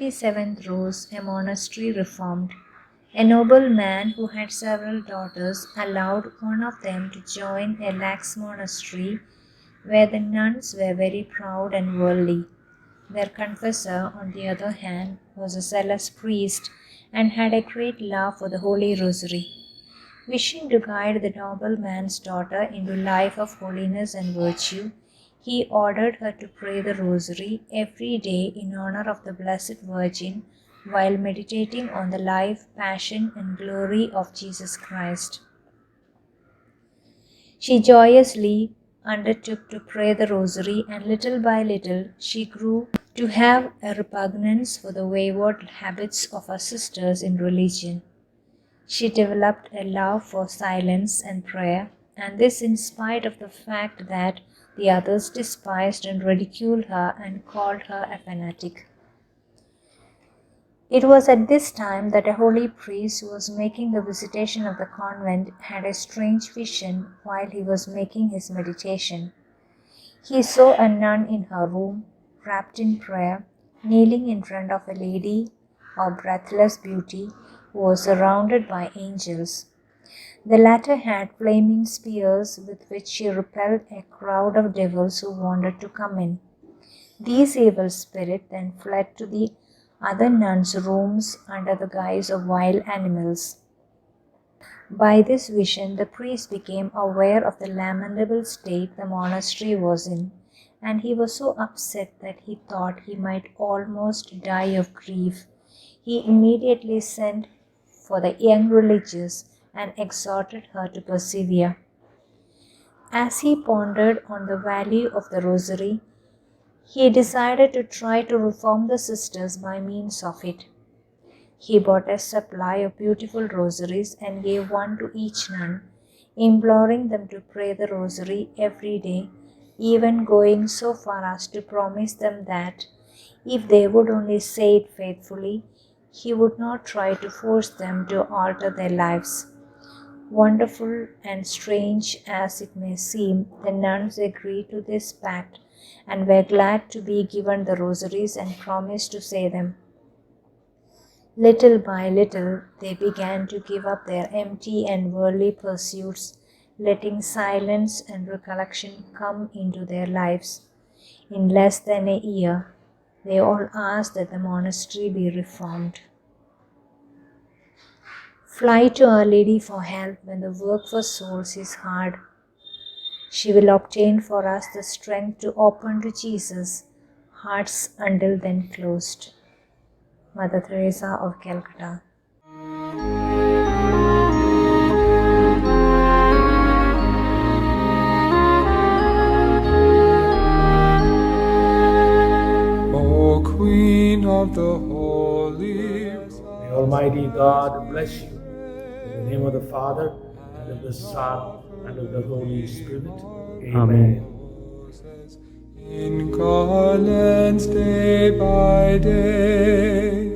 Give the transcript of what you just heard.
27th Rose, a monastery reformed. A noble man who had several daughters allowed one of them to join a lax monastery where the nuns were very proud and worldly. Their confessor, on the other hand, was a zealous priest and had a great love for the Holy Rosary. Wishing to guide the nobleman's daughter into a life of holiness and virtue, he ordered her to pray the Rosary every day in honor of the Blessed Virgin while meditating on the life, passion, and glory of Jesus Christ. She joyously undertook to pray the Rosary, and little by little she grew to have a repugnance for the wayward habits of her sisters in religion. She developed a love for silence and prayer, and this in spite of the fact that the others despised and ridiculed her and called her a fanatic. It was at this time that a holy priest who was making the visitation of the convent had a strange vision while he was making his meditation. He saw a nun in her room, wrapped in prayer, kneeling in front of a lady of breathless beauty who was surrounded by angels. The latter had flaming spears with which she repelled a crowd of devils who wanted to come in. These evil spirits then fled to the other nuns' rooms under the guise of wild animals. By this vision, the priest became aware of the lamentable state the monastery was in, and he was so upset that he thought he might almost die of grief. He immediately sent for the young religious and exhorted her to persevere. As he pondered on the value of the Rosary, he decided to try to reform the sisters by means of it. He bought a supply of beautiful rosaries and gave one to each nun, imploring them to pray the Rosary every day, even going so far as to promise them that, if they would only say it faithfully, he would not try to force them to alter their lives. Wonderful and strange as it may seem, the nuns agreed to this pact and were glad to be given the rosaries and promised to say them. Little by little, they began to give up their empty and worldly pursuits, letting silence and recollection come into their lives. In less than a year, they all asked that the monastery be reformed. Fly to Our Lady for help when the work for souls is hard. She will obtain for us the strength to open to Jesus hearts until then closed. Mother Teresa of Calcutta. O Queen of the Holy, may Almighty God bless you. In the name of the Father, and of the Son, and of the Holy Spirit. Amen. in garlands day by day.